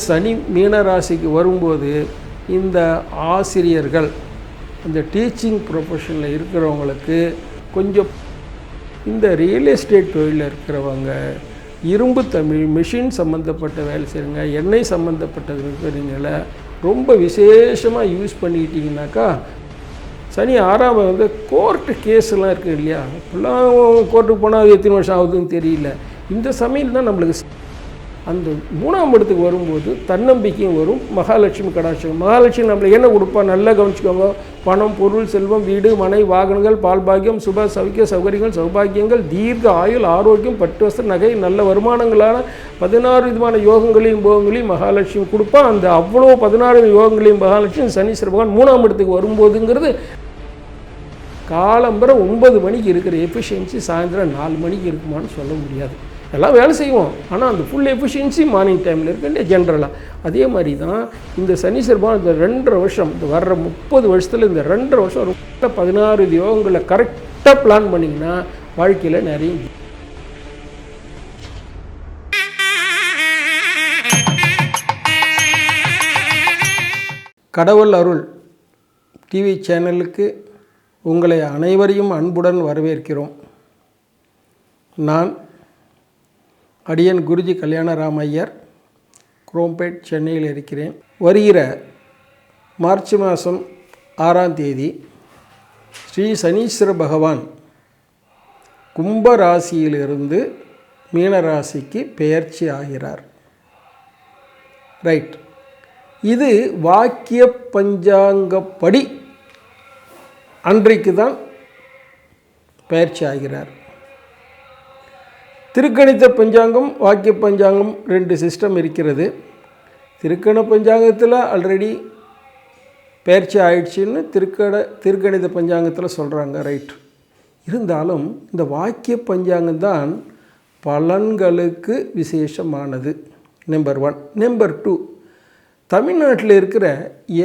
சனி மீனராசிக்கு வரும்போது இந்த ஆசிரியர்கள், இந்த டீச்சிங் ப்ரொஃபஷனில் இருக்கிறவங்களுக்கு கொஞ்சம், இந்த ரியல் எஸ்டேட் தொழிலில் இருக்கிறவங்க, இரும்பு தமிழ் மிஷின் சம்மந்தப்பட்ட வேலை செய்கிறவங்க, எண்ணெய் சம்மந்தப்பட்டது இருக்கிறவங்கள ரொம்ப விசேஷமாக யூஸ் பண்ணிக்கிட்டிங்கனாக்கா, சனி 6ஆம் வந்து கோர்ட்டு கேஸெல்லாம் இருக்குது இல்லையா, இப்போல்லாம் கோர்ட்டுக்கு போனால் அது எத்தனை வருஷம் ஆகுதுன்னு தெரியல. இந்த சமயம் தான் நம்மளுக்கு அந்த 3ஆம் இடத்துக்கு வரும்போது தன்னம்பிக்கையும் வரும். மகாலட்சுமி கடாட்சம், மகாலட்சுமி நம்மளுக்கு என்ன கொடுப்பா, நல்லா கவனிச்சுக்கோங்க. பணம், பொருள், செல்வம், வீடு, மனை, வாகனங்கள், பால் பாக்கியம், சுப சௌக்கிய சௌகரியங்கள், சௌபாகியங்கள், தீர்க்க ஆயுள், ஆரோக்கியம், பட்டு வஸ்திர நகை, நல்ல வருமானங்களான 16 விதமான யோகங்களையும் போகங்களையும் மகாலட்சுமி கொடுப்பா. அந்த அவ்வளோ 16 யோகங்களையும் மகாலட்சுமி சனீஸ்வர பகவான் 3ஆம் இடத்துக்கு வரும்போதுங்கிறது காலம்பரை 9 மணிக்கு இருக்கிற எஃபிஷியன்சி சாயந்தரம் 4 மணிக்கு இருக்குமான்னு சொல்ல முடியாது. எல்லாம் வேலை செய்வோம், ஆனால் அந்த ஃபுல் எஃபிஷியன்சி மார்னிங் டைமில் இருக்குன்னு ஜென்ரலாக. அதே மாதிரி தான் இந்த சனீஸ்வர பகவான் இந்த 2.5 வருஷம், இந்த வர்ற 30 வருஷத்தில் இந்த 2.5 வருஷம் ரொம்ப 16 யோகங்களை கரெக்டாக பிளான் பண்ணிங்கன்னா வாழ்க்கையில் நிறைய. கடவுள் அருள் டிவி சேனலுக்கு உங்களை அனைவரையும் அன்புடன் வரவேற்கிறோம். நான் அடியன் குருஜி கல்யாணராம் ஐயர், குரோம்பேட், சென்னையில் இருக்கிறேன். வருகிற மார்ச் மாதம் 6ஆம் தேதி ஸ்ரீ சனீஸ்வர பகவான் கும்பராசியிலிருந்து மீனராசிக்கு பெயர்ச்சி ஆகிறார். ரைட், இது வாக்கிய பஞ்சாங்கப்படி அன்றைக்கு தான் பெயர்ச்சி ஆகிறார். திருக்கணித பஞ்சாங்கம், வாக்கிய பஞ்சாங்கம் 2 சிஸ்டம் இருக்கிறது. திருக்கண பஞ்சாங்கத்தில் ஆல்ரெடி பெயர்ச்சி ஆயிடுச்சின்னு திருக்கணித பஞ்சாங்கத்தில் சொல்கிறாங்க. ரைட், இருந்தாலும் இந்த வாக்கிய பஞ்சாங்கம் தான் பலன்களுக்கு விசேஷமானது. நம்பர் 1. நம்பர் 2, தமிழ்நாட்டில் இருக்கிற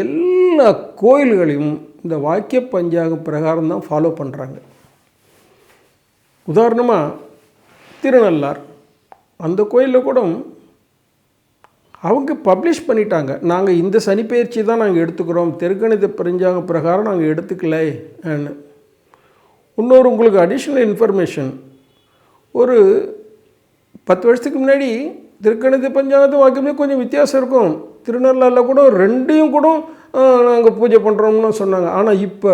எல்லா கோயில்களையும் இந்த வாக்கிய பஞ்சாங்கம் பிரகாரம் தான் ஃபாலோ பண்ணுறாங்க. உதாரணமாக திருநள்ளார், அந்த கோயிலில் கூட அவங்க பப்ளிஷ் பண்ணிட்டாங்க, நாங்கள் இந்த சனிப்பெயர்ச்சி தான் நாங்கள் எடுத்துக்கிறோம், திருக்கணித பஞ்சாங்க பிரகாரம் நாங்கள் எடுத்துக்கலை. இன்னொரு உங்களுக்கு அடிஷ்னல் இன்ஃபர்மேஷன், ஒரு 10 வருஷத்துக்கு முன்னாடி திருக்கணித பஞ்சாங்கத்தை வாக்கியமே கொஞ்சம் வித்தியாசம் இருக்கும். திருநள்ளாரில் கூட 2ஐயும் கூட நாங்கள் பூஜை பண்ணுறோம்னு சொன்னாங்க. ஆனால் இப்போ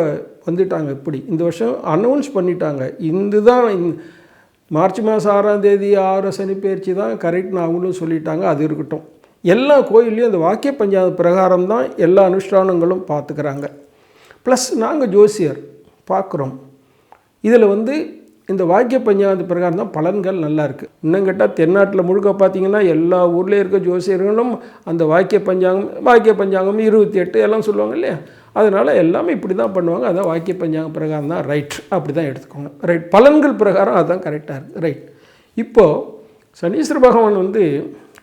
வந்துட்டாங்க, இப்படி இந்த வருஷம் அனௌன்ஸ் பண்ணிட்டாங்க, இதுதான் மார்ச் மாதம் 6ஆம் தேதி 6 சனிப்பெயர்ச்சி தான் கரெக்ட்னு அவங்களும் சொல்லிட்டாங்க. அது இருக்கட்டும், எல்லா கோயில்லையும் அந்த வாக்கிய பஞ்சாங்க பிரகாரம் தான் எல்லா அனுஷ்டானங்களும் பார்த்துக்கிறாங்க. ப்ளஸ் நாங்கள் ஜோசியர் பார்க்குறோம். இதில் இந்த வாக்கிய பஞ்சாங்க பிரகாரம் தான் பலன்கள் நல்லா இருக்குது. இன்னும் கேட்டால் தென்னாட்டில் முழுக்க பார்த்திங்கன்னா எல்லா ஊர்லேயும் இருக்க ஜோசியர்களும் அந்த வாக்கிய பஞ்சாங்கம் 28 எல்லாம் சொல்லுவாங்க இல்லையா, அதனால் எல்லாமே இப்படி தான் பண்ணுவாங்க. அதான் வாக்கிய பஞ்சாங்க பிரகாரம் தான் ரைட், அப்படி தான் எடுத்துக்கோங்க. ரைட், பலன்கள் பிரகாரம் அதுதான் கரெக்டாக இருக்குது. ரைட், இப்போது சனீஸ்வர பகவான்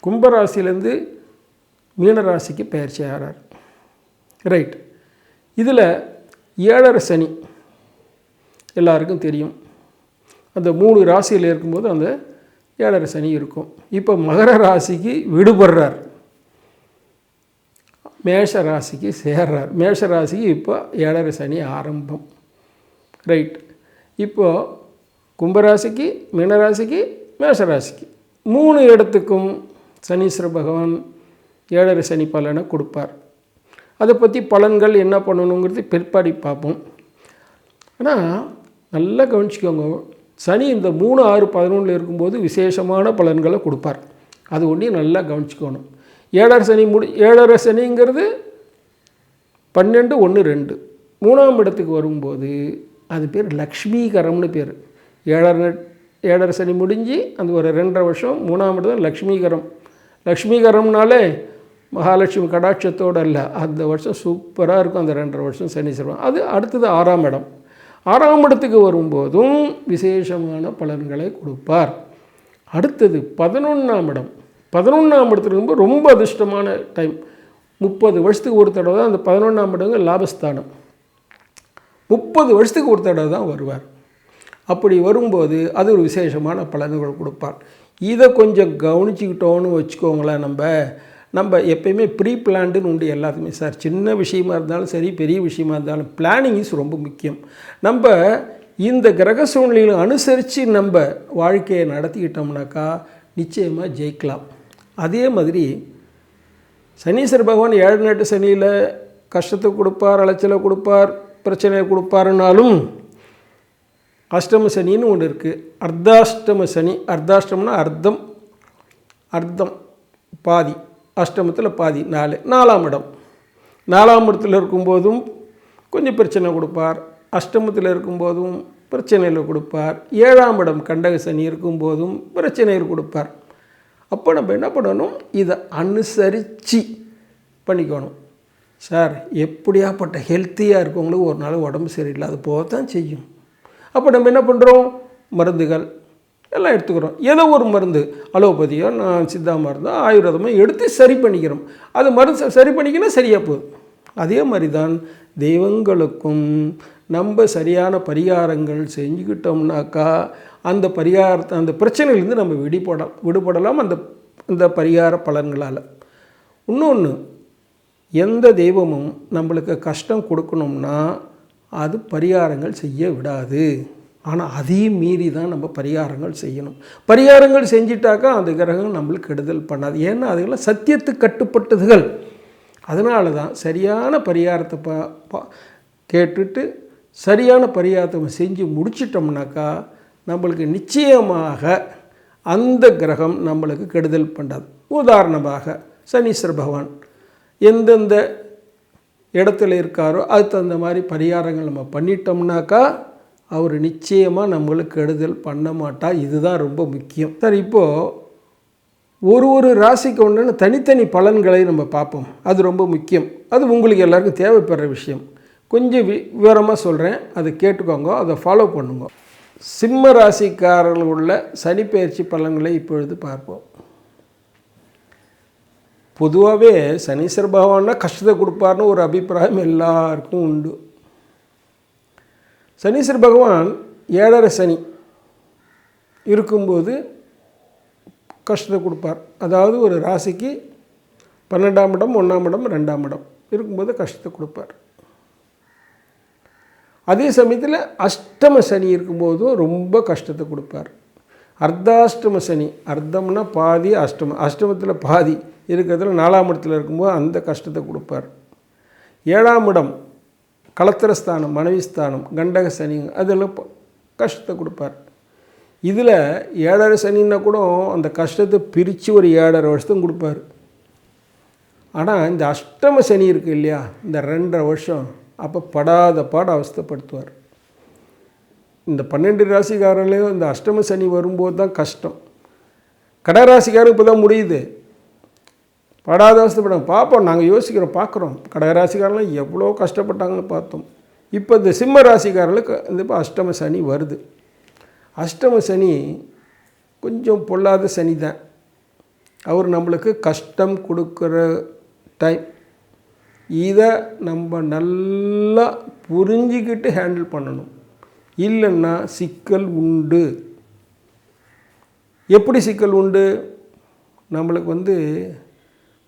கும்பராசிலேருந்து மீனராசிக்கு பெயர்ச்சி ஆகிறார். ரைட், இதில் 7.5 சனி எல்லாருக்கும் தெரியும். அந்த 3 ராசியில் இருக்கும்போது அந்த 7.5 சனி இருக்கும். இப்போ மகர ராசிக்கு விடுபடுறார், மேஷ ராசிக்கு சேர்றார். மேஷ ராசிக்கு இப்போ 7.5 சனி ஆரம்பம். ரைட், இப்போது கும்பராசிக்கு, மீனராசிக்கு, மேஷராசிக்கு 3 இடத்துக்கும் சனீஸ்வர பகவான் 7.5 சனி பலனை கொடுப்பார். அதை பற்றி பலன்கள் என்ன பண்ணணுங்கிறது பிற்பாடி பார்ப்போம். ஆனால் நல்லா கவனிச்சிக்கோங்க, சனி இந்த 3, 6, 11 இருக்கும்போது விசேஷமான பலன்களை கொடுப்பார். அது ஒன்றையும் நல்லா கவனிச்சிக்கணும். 7.5 சனிங்கிறது 12, 1, 2 3ஆம் இடத்துக்கு வரும்போது அது பேர் லக்ஷ்மீகரம்னு பேர். 7.5 சனி முடிஞ்சு அந்த ஒரு 2.5 வருஷம் 3ஆம் இடம் லக்ஷ்மீகரம். லக்ஷ்மீகரம்னாலே மகாலட்சுமி கடாட்சத்தோடு அல்ல, அந்த வருஷம் சூப்பராக இருக்கும். அந்த 2.5 வருஷம் சனீஸ்வரன். அது அடுத்தது 6ஆம் இடம். 6ஆம் இடத்துக்கு வரும்போதும் விசேஷமான பலன்களை கொடுப்பார். அடுத்தது 11ஆம் இடம். 11ஆம் இடத்துல இருக்கும்போது ரொம்ப அதிர்ஷ்டமான டைம். 30 வருஷத்துக்கு ஒரு தடவை தான் அந்த 11ஆம் இடங்க லாபஸ்தானம். 30 வருஷத்துக்கு ஒரு தடவை தான் வருவார். அப்படி வரும்போது அது ஒரு விசேஷமான பலன்கள் கொடுப்பார். இதை கொஞ்சம் கவனிச்சுக்கிட்டோன்னு வச்சுக்கோங்களேன். நம்ம எப்பயுமே ப்ரீ பிளான்டுன்னு உண்டு எல்லாத்துக்குமே சார். சின்ன விஷயமா இருந்தாலும் சரி, பெரிய விஷயமா இருந்தாலும் பிளானிங் இஸ் ரொம்ப முக்கியம். நம்ம இந்த கிரக சூழ்நிலைகளை அனுசரித்து நம்ம வாழ்க்கையை நடத்திக்கிட்டோம்னாக்கா நிச்சயமாக ஜெயிக்கலாம். அதே மாதிரி சனீஸ்வர பகவான் 7 நாட்டு சனியில் கஷ்டத்தை கொடுப்பார், அலைச்சலை கொடுப்பார், பிரச்சனையை கொடுப்பாருனாலும் அஷ்டம சனின்னு ஒன்று இருக்குது. அர்த்தாஷ்டம சனி. அர்த்தாஷ்டமம்னா அர்த்தம் பாதி, அஷ்டமத்தில் பாதி 4, 4ஆம் இடம். 4ஆம் இடத்துல இருக்கும்போதும் கொஞ்சம் பிரச்சனை கொடுப்பார், அஷ்டமத்தில் இருக்கும்போதும் பிரச்சனையில் கொடுப்பார், 7ஆம் இடம் கண்டக சனி இருக்கும்போதும் பிரச்சனைகள் கொடுப்பார். அப்போ நம்ம என்ன பண்ணணும், இதை அனுசரித்து பண்ணிக்கணும். சார் எப்படியாப்பட்ட ஹெல்த்தியாக இருக்கவங்களுக்கு ஒரு நாள் உடம்பு சரியில்லாத போக தான் செய்யும். அப்போ நம்ம என்ன பண்ணுறோம், மருந்துகள் எல்லாம் எடுத்துக்கிறோம். ஏதோ ஒரு மருந்து, அலோபதியோ சித்தா மருந்தோ ஆயுர்வேதமோ எடுத்து சரி பண்ணிக்கிறோம். அது மருந்து சரி பண்ணிக்கினா சரியாக போகுது. அதே மாதிரி தான் தெய்வங்களுக்கும் நம்ம சரியான பரிகாரங்கள் செஞ்சுக்கிட்டோம்னாக்கா அந்த பரிகாரத்தை, அந்த பிரச்சனையிலேருந்து நம்ம விடுபடலாம் அந்த பரிகார பலன்களால். இன்னொன்று, எந்த தெய்வமும் நம்மளுக்கு கஷ்டம் கொடுக்கணும்னா அது பரிகாரங்கள் செய்ய விடாது. ஆனால் அதையும் மீறி தான் நம்ம பரிகாரங்கள் செய்யணும். பரிகாரங்கள் செஞ்சிட்டாக்கா அந்த கிரகம் நம்மளுக்கு கெடுதல் பண்ணாது. ஏன்னா அதுக்கெல்லாம் சத்தியத்துக்கு கட்டுப்பட்டதுகள். அதனால தான் சரியான பரிகாரத்தை கேட்டுட்டு சரியான பரிகாரத்தை செஞ்சு முடிச்சிட்டோம்னாக்கா நம்மளுக்கு நிச்சயமாக அந்த கிரகம் நம்மளுக்கு கெடுதல் பண்ணாது. உதாரணமாக சனீஸ்வர பகவான் எந்தெந்த இடத்துல இருக்காரோ அதுக்கு தகுந்த மாதிரி பரிகாரங்கள் நம்ம பண்ணிட்டோம்னாக்கா அவர் நிச்சயமாக நம்மளுக்கு கெடுதல் பண்ண மாட்டார். இதுதான் ரொம்ப முக்கியம். சார், இப்போது ஒரு ராசிக்கு ஒன்று தனித்தனி பலன்களை நம்ம பார்ப்போம். அது ரொம்ப முக்கியம். அது உங்களுக்கு எல்லாருக்கும் தேவைப்படுற விஷயம். கொஞ்சம் விவரமாக சொல்கிறேன், அதை கேட்டுக்கோங்க, அதை ஃபாலோ பண்ணுங்க. சிம்ம ராசிக்காரர்கள் உள்ள சனி பெயர்ச்சி பலன்களை இப்பொழுது பார்ப்போம். பொதுவாகவே சனீஸ்வர பகவான்னா கஷ்டத்தை கொடுப்பார்னு ஒரு அபிப்பிராயம் எல்லாருக்கும் உண்டு. சனீஸ்வர பகவான் 7.5 சனி இருக்கும்போது கஷ்டத்தை கொடுப்பார். அதாவது ஒரு ராசிக்கு 12ஆம் இடம், 1ஆம் இடம், 2ஆம் இடம் இருக்கும்போது கஷ்டத்தை கொடுப்பார். அதே சமயத்தில் அஷ்டம சனி இருக்கும்போதும் ரொம்ப கஷ்டத்தை கொடுப்பார். அர்த்தாஷ்டம சனி, அர்த்தம்னா பாதி, அஷ்டமத்தில் பாதி இருக்கிறதுல 4ஆம் இடத்துல இருக்கும்போது அந்த கஷ்டத்தை கொடுப்பார். 7ஆம் இடம் கலத்திரஸ்தானம், மனைவிஸ்தானம், கண்டக சனி, அதெல்லாம் கஷ்டத்தை கொடுப்பார். இதில் 7.5 சனின்னா கூட அந்த கஷ்டத்தை பிரித்து ஒரு 7.5 வருஷத்தும் கொடுப்பார். ஆனால் இந்த அஷ்டம சனி இருக்குது இல்லையா, இந்த 2.5 வருஷம் அப்போ படாத பாட அவஸ்தைப்படுத்துவார். இந்த 12 ராசிக்காரர்களையும் இந்த அஷ்டம சனி வரும்போது தான் கஷ்டம். கடகராசிக்காரருக்கு இப்போ தான் முடியுது, படாத அவஸ்தைப்படாங்க. பார்ப்போம், நாங்கள் யோசிக்கிறோம், பார்க்குறோம். கடகராசிக்காரெலாம் எவ்வளோ கஷ்டப்பட்டாங்கன்னு பார்த்தோம். இப்போ இந்த சிம்ம ராசிக்காரர்களுக்கு இந்த இப்போ அஷ்டம சனி வருது. அஷ்டம சனி கொஞ்சம் பொல்லாத சனி தான். அவர் நம்மளுக்கு கஷ்டம் கொடுக்குற டைம். இதை நம்ம நல்லா புரிஞ்சிக்கிட்டு ஹேண்டில் பண்ணணும். இல்லைன்னா சிக்கல் உண்டு. எப்படி சிக்கல் உண்டு, நம்மளுக்கு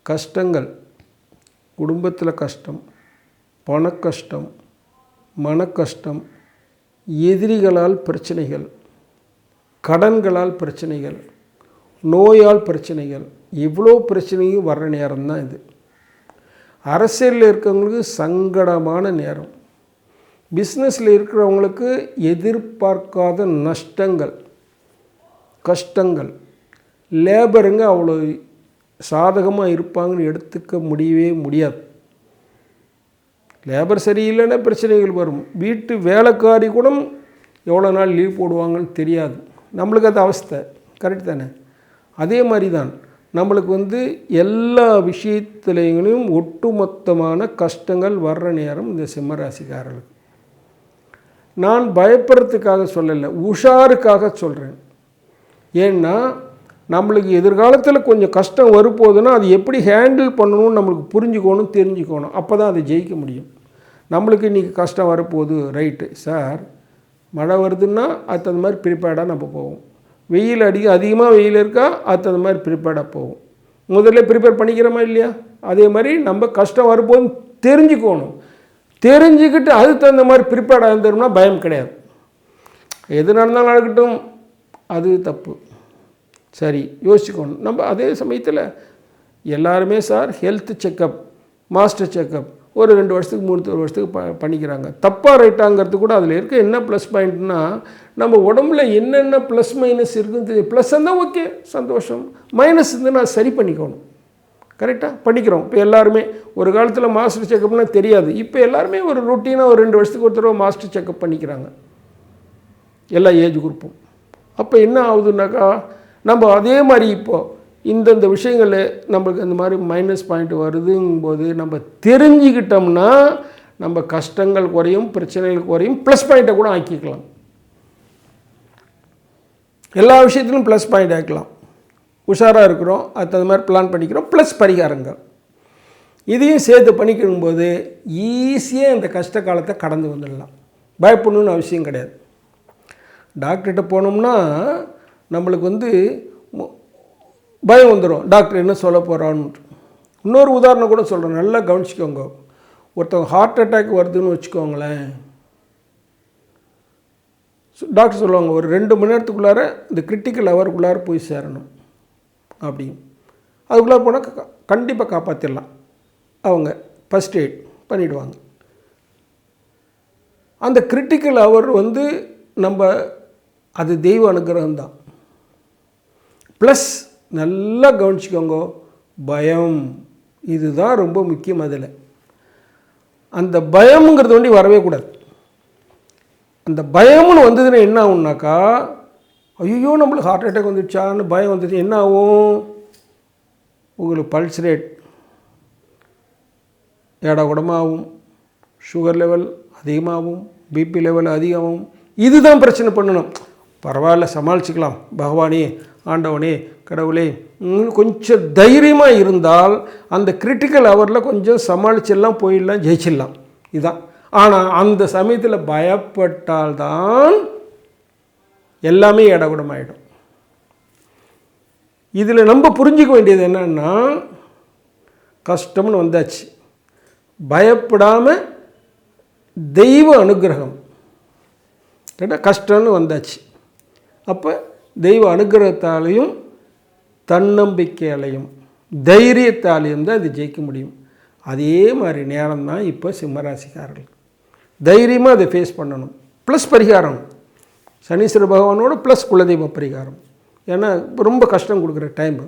கஷ்டங்கள், குடும்பத்தில் கஷ்டம், பண கஷ்டம், மன கஷ்டம், எதிரிகளால் பிரச்சனைகள், கடன்களால் பிரச்சனைகள், நோயால் பிரச்சனைகள், இவ்வளோ பிரச்சனையும் வர்ற நேரம்தான் இது. அரசியலில் இருக்கிறவங்களுக்கு சங்கடமான நேரம். பிஸ்னஸில் இருக்கிறவங்களுக்கு எதிர்பார்க்காத நஷ்டங்கள், கஷ்டங்கள். லேபருங்க அவ்வளோ சாதகமாக இருப்பாங்கன்னு எடுத்துக்க முடியவே முடியாது. லேபர் சரியில்லைன்னா பிரச்சனைகள் வரும். வீட்டு வேலைக்காரி கூட எவ்வளோ நாள் லீவ் போடுவாங்கன்னு தெரியாது. நம்மளுக்கு அது அவஸ்தை. கரெக்ட் தானே? அதே மாதிரி தான் நம்மளுக்கு எல்லா விஷயத்துலேயும் ஒட்டுமொத்தமான கஷ்டங்கள் வர்ற நேரம் இந்த சிம்மராசிக்காரர்களுக்கு. நான் பயப்படுறதுக்காக சொல்லலை, உஷாருக்காக சொல்கிறேன். ஏன்னா நம்மளுக்கு எதிர்காலத்தில் கொஞ்சம் கஷ்டம் வரப்போகுதுன்னா அது எப்படி ஹேண்டில் பண்ணணும்னு நம்மளுக்கு புரிஞ்சுக்கணும், தெரிஞ்சுக்கணும். அப்போ தான் அதை ஜெயிக்க முடியும். நம்மளுக்கு இன்றைக்கி கஷ்டம் வரப்போகுது, ரைட்டு சார், மழை வருதுன்னா அது அந்த மாதிரி ப்ரிப்பேர்டாக நம்ம போவோம். வெயில் அதிகமாக வெயில் இருக்கா அது அந்த மாதிரி ப்ரிப்பேர்டாக போகும். முதல்ல ப்ரிப்பேர் பண்ணிக்கிறோமா இல்லையா? அதே மாதிரி நம்ம கஷ்டம் வரும்போது தெரிஞ்சுக்கணும். தெரிஞ்சுக்கிட்டு அதுக்கு தகுந்த மாதிரி ப்ரிப்பேர்டாக இருந்தோம்னா பயம் கிடையாது. எது நடந்தாலும் நடக்கட்டும், அது தப்பு. சரி, யோசிச்சுக்கணும். நம்ம அதே சமயத்தில் எல்லாருமே sir health checkup, master checkup ஒரு 2 வருஷத்துக்கு 3 வருஷத்துக்கு பண்ணிக்கிறாங்க. தப்பாக ரைட்டாங்கிறது கூட அதில் இருக்க என்ன ப்ளஸ் பாயிண்ட்னா, நம்ம உடம்புல என்னென்ன ப்ளஸ் மைனஸ் இருக்குன்னு தெரியும். ப்ளஸ் இருந்தால் ஓகே, சந்தோஷம். மைனஸ் இருந்தால் நான் சரி பண்ணிக்கணும். கரெக்டாக பண்ணிக்கிறோம். இப்போ எல்லாருமே ஒரு காலத்தில் மாஸ்டர் செக்கப்னா தெரியாது. இப்போ எல்லாருமே ஒரு ரொட்டீனாக ஒரு 2 வருஷத்துக்கு ஒரு தடவை மாஸ்டர் செக்கப் பண்ணிக்கிறாங்க, எல்லா ஏஜ் குரூப்பும். அப்போ என்ன ஆகுதுன்னாக்கா, நம்ம அதே மாதிரி இப்போது இந்தந்த விஷயங்கள் நம்மளுக்கு அந்த மாதிரி மைனஸ் பாயிண்ட் வருதுங்கும்போது நம்ம தெரிஞ்சுக்கிட்டோம்னா நம்ம கஷ்டங்கள் குறையும், பிரச்சனைகள் குறையும், ப்ளஸ் பாயிண்ட்டை கூட ஆக்கிக்கலாம். எல்லா விஷயத்திலும் ப்ளஸ் பாயிண்ட் ஆக்கலாம். உஷாராக இருக்கிறோம், அது தகுந்த மாதிரி பிளான் பண்ணிக்கிறோம், ப்ளஸ் பரிகாரங்கள் இதையும் சேர்த்து பண்ணிக்கும்போது ஈஸியாக இந்த கஷ்ட காலத்தை கடந்து வந்துடலாம். பயப்படணுன்னு அவசியம் கிடையாது. டாக்டர்கிட்ட போனோம்னா நம்மளுக்கு பயம் வந்துடும், டாக்டர் என்ன சொல்ல போகிறான்னு. இன்னொரு உதாரணம் கூட சொல்கிறேன், நல்லா கவனிச்சிக்கோங்க. ஒருத்தவங்க ஹார்ட் அட்டாக் வருதுன்னு வச்சுக்கோங்களேன், டாக்டர் சொல்லுவாங்க ஒரு 2 மணி நேரத்துக்குள்ளார இந்த கிரிட்டிக்கல் ஹவருக்குள்ளார போய் சேரணும் அப்படின்னு. அதுக்குள்ளார போனால் கண்டிப்பாக காப்பாற்றிடலாம். அவங்க ஃபஸ்ட் எய்ட் பண்ணிவிடுவாங்க. அந்த கிரிட்டிக்கல் ஹவர் நம்ம அது தெய்வ அனுகிரகம் தான். ப்ளஸ் நல்லா கவனிச்சிக்கோங்க, பயம் இதுதான் ரொம்ப முக்கியம். அதில் அந்த பயம்ங்கிறது வரவே கூடாது. அந்த பயம்னு வந்ததுன்னா என்ன ஆகும்னாக்கா, ஐயோ நம்மளுக்கு ஹார்ட் அட்டாக் வந்துடுச்சான்னு பயம் வந்துச்சு, என்ன ஆகும், உங்களுக்கு பல்ஸ் ரேட் ஏடாகுடமாகும், சுகர் லெவல் அதிகமாகும், பிபி லெவல் அதிகமாகும். இதுதான் பிரச்சனை பண்ணணும். பரவாயில்ல சமாளிச்சுக்கலாம், பகவானே, ஆண்டவனே, கடவுளே, கொஞ்சம் தைரியமாக இருந்தால் அந்த கிரிட்டிக்கல் ஹவரில் கொஞ்சம் சமாளிச்சிடலாம், போயிடலாம், ஜெயிச்சிடலாம். இதுதான். ஆனால் அந்த சமயத்தில் பயப்பட்டால்தான் எல்லாமே இடகுடமாயிடும். இதில் நம்ம புரிஞ்சிக்க வேண்டியது என்னன்னா, கஷ்டம்னு வந்தாச்சு, பயப்படாமல் தெய்வ அனுகிரகம், கஷ்டம்னு வந்தாச்சு, அப்போ தெய்வ அனுகிரகத்தாலையும் தன்னம்பிக்கையாலையும் தைரியத்தாலையும் தான் இது ஜெயிக்க முடியும். அதே மாதிரி நேரம் தான் இப்போ சிம்மராசிக்காரர்கள் தைரியமாக அதை ஃபேஸ் பண்ணணும். ப்ளஸ் பரிகாரம் சனீஸ்வர பகவானோட ப்ளஸ் குலதெய்வ பரிகாரம். ஏன்னா ரொம்ப கஷ்டம் கொடுக்குற டைம்.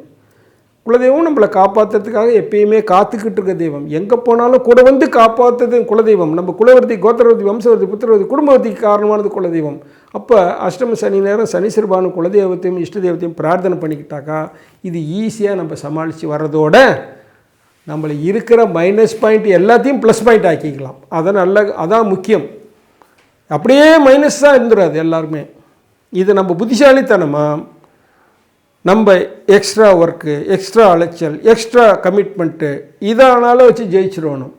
குலதெய்வம் நம்மளை காப்பாற்றுறதுக்காக எப்பயுமே காத்துக்கிட்டு இருக்க தெய்வம். எங்கே போனாலும் கூட காப்பாற்றுறது குலதெய்வம். நம்ம குலவர்த்தி, கோத்திரவர்த்தி, வம்சவர்த்தி, புத்திரவர்த்தி, குடும்பவர்த்திக்கு காரணமானது குலதெய்வம். அப்போ அஷ்டம சனி நேரம் சனீஸ்வர பகவான் குலதெய்வத்தையும் இஷ்ட தெய்வத்தையும் பிரார்த்தனை பண்ணிக்கிட்டாக்கா இது ஈஸியாக நம்ம சமாளித்து வர்றதோட நம்மளை இருக்கிற மைனஸ் பாயிண்ட் எல்லாத்தையும் ப்ளஸ் பாயிண்ட் ஆக்கிக்கலாம். அதான் முக்கியம். அப்படியே மைனஸ் தான் இருந்துடாது எல்லாருமே. இது நம்ம புத்திசாலித்தனமாக நம்ம எக்ஸ்ட்ரா ஒர்க்கு, எக்ஸ்ட்ரா அலைச்சல், எக்ஸ்ட்ரா கமிட்மெண்ட்டு இதானாலும் வச்சு ஜெயிச்சிடணும்.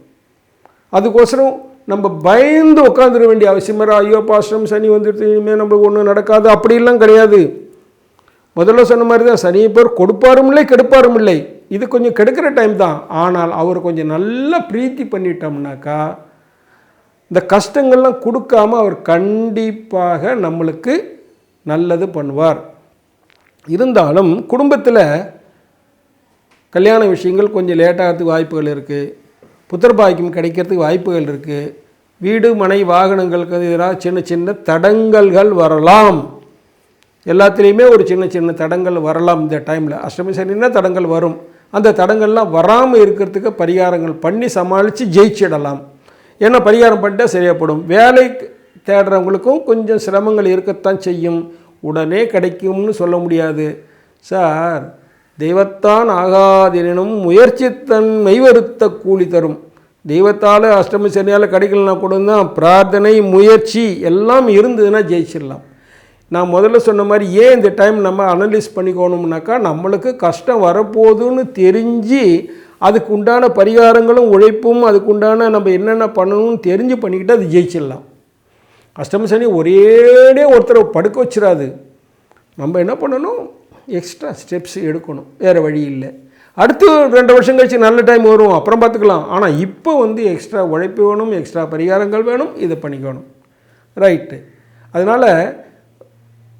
அதுக்கோசரம் நம்ம பயந்து உட்காந்துட வேண்டிய அவசியம். ஐயோ பாஸ்டம் சனி வந்துடுது, இனிமேல் நம்மளுக்கு ஒன்றும் நடக்காது அப்படிலாம் கிடையாது. முதல்ல சொன்ன மாதிரி தான், சனியை பேர் கொடுப்பாரும் இல்லை கெடுப்பாரும் இல்லை. இது கொஞ்சம் கெடுக்கிற டைம் தான். ஆனால் அவர் கொஞ்சம் நல்லா பிரீத்தி பண்ணிட்டோம்னாக்கா இந்த கஷ்டங்கள்லாம் கொடுக்காமல் அவர் கண்டிப்பாக நம்மளுக்கு நல்லது பண்ணுவார். இருந்தாலும் குடும்பத்தில் கல்யாண விஷயங்கள் கொஞ்சம் லேட்டாகிறதுக்கு வாய்ப்புகள் இருக்குது. புத்திரபாக்கியம் கிடைக்கிறதுக்கு வாய்ப்புகள் இருக்குது. வீடு மனை வாகனங்களுக்கு எதிராக சின்ன சின்ன தடங்கல்கள் வரலாம். எல்லாத்துலேயுமே ஒரு சின்ன சின்ன தடங்கள் வரலாம். இந்த டைமில் அஷ்டமி சனின்னா தடங்கள் வரும். அந்த தடங்கள்லாம் வராமல் இருக்கிறதுக்கு பரிகாரங்கள் பண்ணி சமாளித்து ஜெயிச்சிடலாம். ஏன்னா பரிகாரம் பண்ணிட்டா சரியாகப்படும். வேலை தேடுறவங்களுக்கும் கொஞ்சம் சிரமங்கள் இருக்கத்தான் செய்யும். உடனே கிடைக்கும்னு சொல்ல முடியாது. சார், தெய்வத்தான் ஆகாதெனினும் முயற்சி தன் மெய்வருத்த கூலி தரும். தெய்வத்தால் அஷ்டமி சனியால் கிடைக்கலனா கூட தான் பிரார்த்தனை, முயற்சி எல்லாம் இருந்ததுன்னா ஜெயிச்சிடலாம். நான் முதல்ல சொன்ன மாதிரி ஏன் இந்த டைம் நம்ம அனலைஸ் பண்ணிக்கணும்னாக்கா, நம்மளுக்கு கஷ்டம் வரப்போகுதுன்னு தெரிஞ்சு அதுக்கு உண்டான பரிகாரங்களும் உழைப்பும் அதுக்கு உண்டான நம்ம என்னென்ன பண்ணணும்னு தெரிஞ்சு பண்ணிக்கிட்டு அது ஜெயிச்சிடலாம். அஷ்டம சனி ஒரேடே ஒருத்தரை படுக்க வச்சிடாது. நம்ம என்ன பண்ணணும், எக்ஸ்ட்ரா ஸ்டெப்ஸ் எடுக்கணும், வேறு வழி இல்லை. அடுத்து 2 வருஷம் கழிச்சு நல்ல டைம் வரும், அப்புறம் பார்த்துக்கலாம். ஆனால் இப்போ வந்து எக்ஸ்ட்ரா உழைப்பு வேணும், எக்ஸ்ட்ரா பரிகாரங்கள் வேணும், இதை பண்ணிக்கணும். ரைட்டு. அதனால்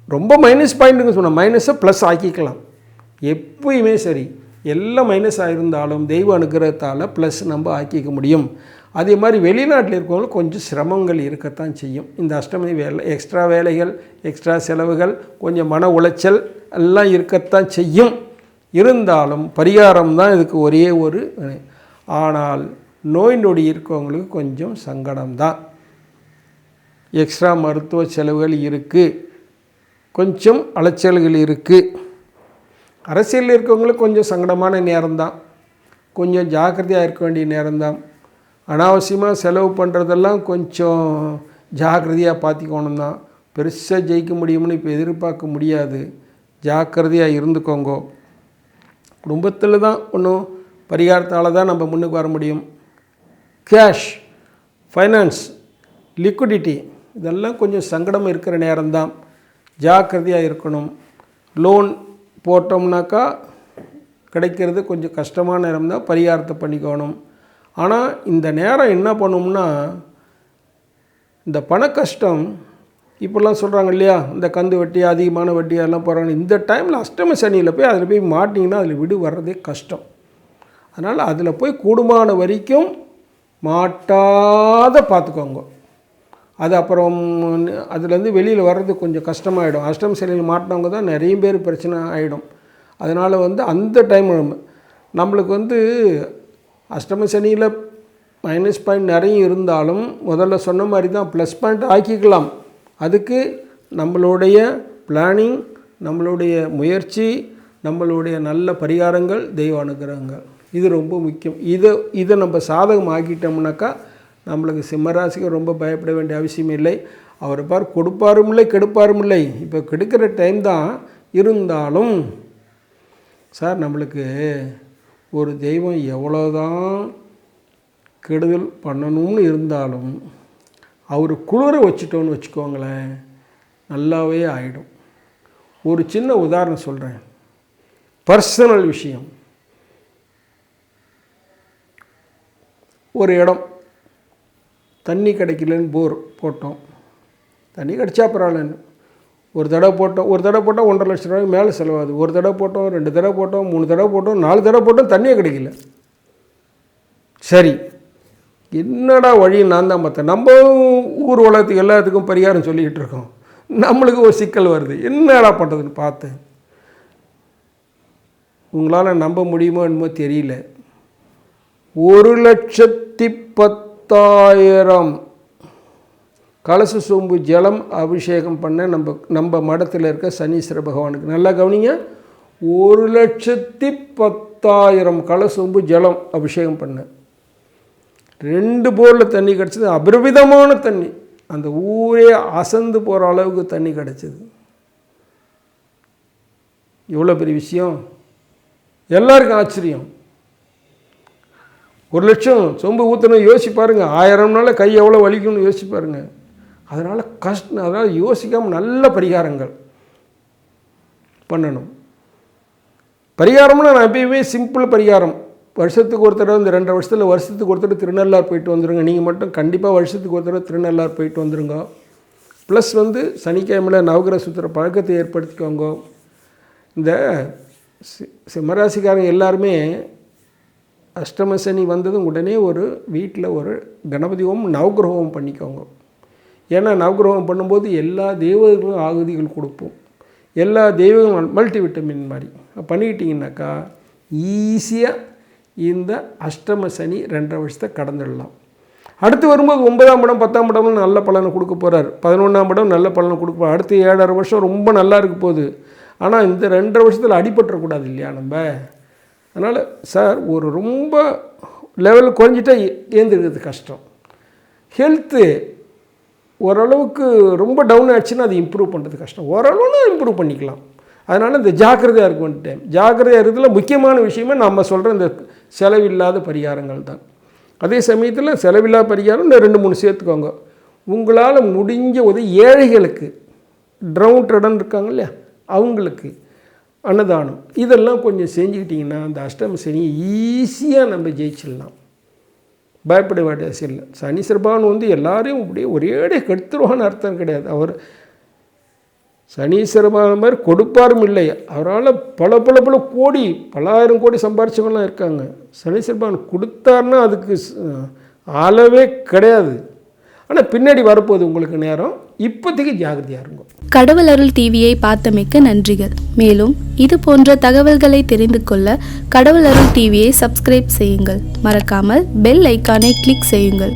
ரொம்ப மைனஸ் பாயிண்ட்டுன்னு சொன்னால் மைனஸை ப்ளஸ் ஆக்கிக்கலாம். எப்பயுமே சரி, எல்லாம் மைனஸ் ஆகிருந்தாலும் தெய்வ அனுகிரகத்தால் ப்ளஸ் நம்ம ஆக்கிக்க முடியும். அதே மாதிரி வெளிநாட்டில் இருக்கவங்களுக்கு கொஞ்சம் சிரமங்கள் இருக்கத்தான் செய்யும். இந்த அஷ்டமி வேலை, எக்ஸ்ட்ரா வேலைகள், எக்ஸ்ட்ரா செலவுகள், கொஞ்சம் மன உளைச்சல் எல்லாம் இருக்கத்தான் செய்யும். இருந்தாலும் பரிகாரம் தான் இதுக்கு ஒரே ஒரு. ஆனால் நோய் நொடி இருக்கவங்களுக்கு கொஞ்சம் சங்கடம்தான். எக்ஸ்ட்ரா மருத்துவ செலவுகள் இருக்குது, கொஞ்சம் அலைச்சல்கள் இருக்குது. அரசியலில் இருக்கவங்களுக்கு கொஞ்சம் சங்கடமான நேரம்தான், கொஞ்சம் ஜாக்கிரதையாக இருக்க வேண்டிய நேரம்தான். அனாவசியமாக செலவு பண்ணுறதெல்லாம் கொஞ்சம் ஜாக்கிரதையாக பார்த்திக்கணும் தான். பெருசாக ஜெயிக்க முடியும்னு இப்போ எதிர்பார்க்க முடியாது. ஜாக்கிரதையாக இருந்துக்கோங்க. குடும்பத்தில் தான் ஒன்றும் பரிகாரத்தால் தான் நம்ம முன்னுக்கு வர முடியும். கேஷ், ஃபைனான்ஸ், லிக்விடிட்டி இதெல்லாம் கொஞ்சம் சங்கடம் இருக்கிற நேரம்தான். ஜாக்கிரதையாக இருக்கணும். லோன் போட்டோம்னாக்கா கிடைக்கிறது கொஞ்சம் கஷ்டமான நேரம் தான், பரிகாரத்தை பண்ணிக்கணும். ஆனால் இந்த நேரம் என்ன பண்ணோம்னா, இந்த பண கஷ்டம் இப்போல்லாம் சொல்கிறாங்க இல்லையா, இந்த கந்து வட்டி, அதிகமான வட்டி அதெல்லாம் போகிறாங்க. இந்த டைமில் அஷ்டம சனியில் போய் அதில் போய் மாட்டிங்கன்னா அதில் விடு வர்றதே கஷ்டம். அதனால் அதில் போய் கூடுமான வரைக்கும் மாட்டாத பார்த்துக்கோங்க. அது அப்புறம் அதுலேருந்து வெளியில் வர்றது கொஞ்சம் கஷ்டமாகிடும். அஷ்டம சனியில் மாட்டினவங்க தான் நிறைய பேர் பிரச்சனை ஆகிடும். அதனால் வந்து அந்த டைம் நம்மளுக்கு அஷ்டம சனியில் மைனஸ் பாயிண்ட் நிறைய இருந்தாலும் முதல்ல சொன்ன மாதிரி தான் ப்ளஸ் பாயிண்ட் ஆக்கிக்கலாம். அதுக்கு நம்மளுடைய பிளானிங், நம்மளுடைய முயற்சி, நம்மளுடைய நல்ல பரிகாரங்கள், தெய்வ அனுகிரகங்கள் இது ரொம்ப முக்கியம். இதை நம்ம சாதகம் ஆக்கிட்டோம்னாக்கா நம்மளுக்கு சிம்மராசிக்கு ரொம்ப பயப்பட வேண்டிய அவசியம் இல்லை. அவர் கொடுப்பாரும் இல்லை, கெடுப்பாரும் இல்லை. இப்போ கெடுக்கிற டைம் தான். இருந்தாலும் சார் நம்மளுக்கு ஒரு தெய்வம் எவ்வளோதான் கெடுதல் பண்ணணும்னு இருந்தாலும் அவர் குளிர வச்சுட்டோன்னு வச்சுக்கோங்களேன், நல்லாவே ஆகிடும். ஒரு சின்ன உதாரணம் சொல்கிறேன், பர்சனல் விஷயம். ஒரு இடம் தண்ணி கிடைக்கலன்னு போர் போட்டோம். தண்ணி கிடச்சா பரவாயில்லன்னு ஒரு தடவை போட்டோம். 1.5 லட்சம் ரூபாய்க்கு மேலே செலவாகுது. ஒரு தடவை போட்டோம், 2 தடவை போட்டோம், 3 தடவை போட்டோம், 4 தடவை போட்டோம், தண்ணியே கிடைக்கல. சரி, என்னடா வழி நான் தான் பார்த்தேன். நம்ம ஊர் உலகத்துக்கு எல்லாத்துக்கும் பரிகாரம் சொல்லிக்கிட்டு இருக்கோம். நம்மளுக்கு ஒரு சிக்கல் வருது, என்னடா பண்ணுறதுன்னு பார்த்தேன். உங்களால் நம்ப முடியுமோ என்னமோ தெரியல, 1,10,000 கலச சொம்பு ஜலம் அபிஷேகம் பண்ண நம்ம மடத்தில் இருக்க சனீஸ்வர பகவானுக்கு. நல்லா கவனிங்க, 1,10,000 கலச சொம்பு ஜலம் அபிஷேகம் பண்ண 2 போரில் தண்ணி கிடச்சிது. அபரிவிதமான தண்ணி, அந்த ஊரே அசந்து போகிற அளவுக்கு தண்ணி கிடச்சிது. எவ்வளோ பெரிய விஷயம், எல்லாருக்கும் ஆச்சரியம். 1 லட்சம் சொம்பு ஊற்றணும் யோசிச்சு பாருங்கள். 1000 நாள் கை எவ்வளோ வலிக்கும்னு யோசிச்சு பாருங்கள். அதனால் கஷ்டம். அதனால் யோசிக்காமல் நல்ல பரிகாரங்கள் பண்ணணும். பரிகாரம்னா நான் எப்பயுமே சிம்பிள் பரிகாரம். வருஷத்துக்கு ஒரு தடவை, இந்த 2 வருஷத்தில் வருஷத்துக்கு ஒரு தடவை திருநள்ளார் போயிட்டு வந்துடுங்க. நீங்கள் மட்டும் கண்டிப்பாக வருஷத்துக்கு ஒரு தடவை திருநள்ளார் போயிட்டு வந்துடுங்க. ப்ளஸ் சனிக்கிழமையில் நவகிரக சுத்திர பழக்கத்தை ஏற்படுத்திக்கோங்க. இந்த சிம்மராசிக்காரங்க எல்லாருமே அஷ்டம சனி வந்ததும் உடனே ஒரு வீட்டில் ஒரு கணபதி ஹோமம், நவகிரக ஹோமம் பண்ணிக்கோங்க. ஏன்னா நவகிரகம் பண்ணும்போது எல்லா தெய்வங்களும் ஆகுதிகள் கொடுப்போம். எல்லா தெய்வங்களும் மல்டிவிட்டமின் மாதிரி பண்ணிக்கிட்டிங்கனாக்கா ஈஸியாக இந்த அஷ்டம சனி 2.5 வருஷத்தை கடந்துடலாம். அடுத்து வரும்போது 9ஆம் இடம் 10ஆம் இடம்னு நல்ல பலனை கொடுக்க போகிறார். 11ஆம் இடம் நல்ல பலனை கொடுக்க போகிறார். அடுத்து 7.5 வருஷம் ரொம்ப நல்லா இருக்க போகுது. ஆனால் இந்த 2.5 வருஷத்தில் அடிபட்டுறக்கூடாது இல்லையா நம்ம. அதனால் சார் ஒரு ரொம்ப லெவல் குறைஞ்சிட்டா ஏந்திருக்கிறது கஷ்டம். ஹெல்த்து ஓரளவுக்கு ரொம்ப டவுன் ஆகிடுச்சுன்னா அது இம்ப்ரூவ் பண்ணுறது கஷ்டம். ஓரளவுனா இம்ப்ரூவ் பண்ணிக்கலாம். அதனால் இந்த ஜாக்கிரதையாக இருக்க வேண்டிய டைம். ஜாக்கிரதையாக இருக்கிறதுல முக்கியமான விஷயமே நம்ம சொல்கிற இந்த செலவில்லாத பரிகாரங்கள் தான். அதே சமயத்தில் செலவில்லாத பரிகாரம் இந்த 2-3 சேர்த்துக்கோங்க. உங்களால் முடிஞ்ச உதவி ஏழைகளுக்கு, ட்ரவுண்டடன் இருக்காங்க இல்லையா, அவங்களுக்கு அன்னதானம் இதெல்லாம் கொஞ்சம் செஞ்சுக்கிட்டிங்கன்னா அந்த அஷ்டம சனியை ஈஸியாக நம்ம ஜெயிச்சிடலாம். பயப்பட வேண்டிய அவசியம் இல்லை. சனீஸ்வர பகவான் வந்து எல்லாரையும் அப்படியே ஒரேடே கெடுத்துருவான்னு அர்த்தம் கிடையாது. அவர் சனீஸ்வர பகவான் மாதிரி கொடுப்பாரும் இல்லை. அவரால் பல கோடி பலாயிரம் கோடி சம்பாரிச்சவங்களாம் இருக்காங்க. சனீஸ்வர பகவான் கொடுத்தாருன்னா அதுக்கு அளவே கிடையாது. ஆனால் பின்னாடி வரப்போகுது உங்களுக்கு நேரம். இப்போதைக்கு ஜாகிரதையாக இருக்கும். கடவுள் அருள் டிவியை பார்த்தமைக்க நன்றிகள். மேலும் இது போன்ற தகவல்களை தெரிந்து கொள்ள கடவுள் அருள் டிவியை சப்ஸ்கிரைப் செய்யுங்கள். மறக்காமல் பெல் ஐக்கானை கிளிக் செய்யுங்கள்.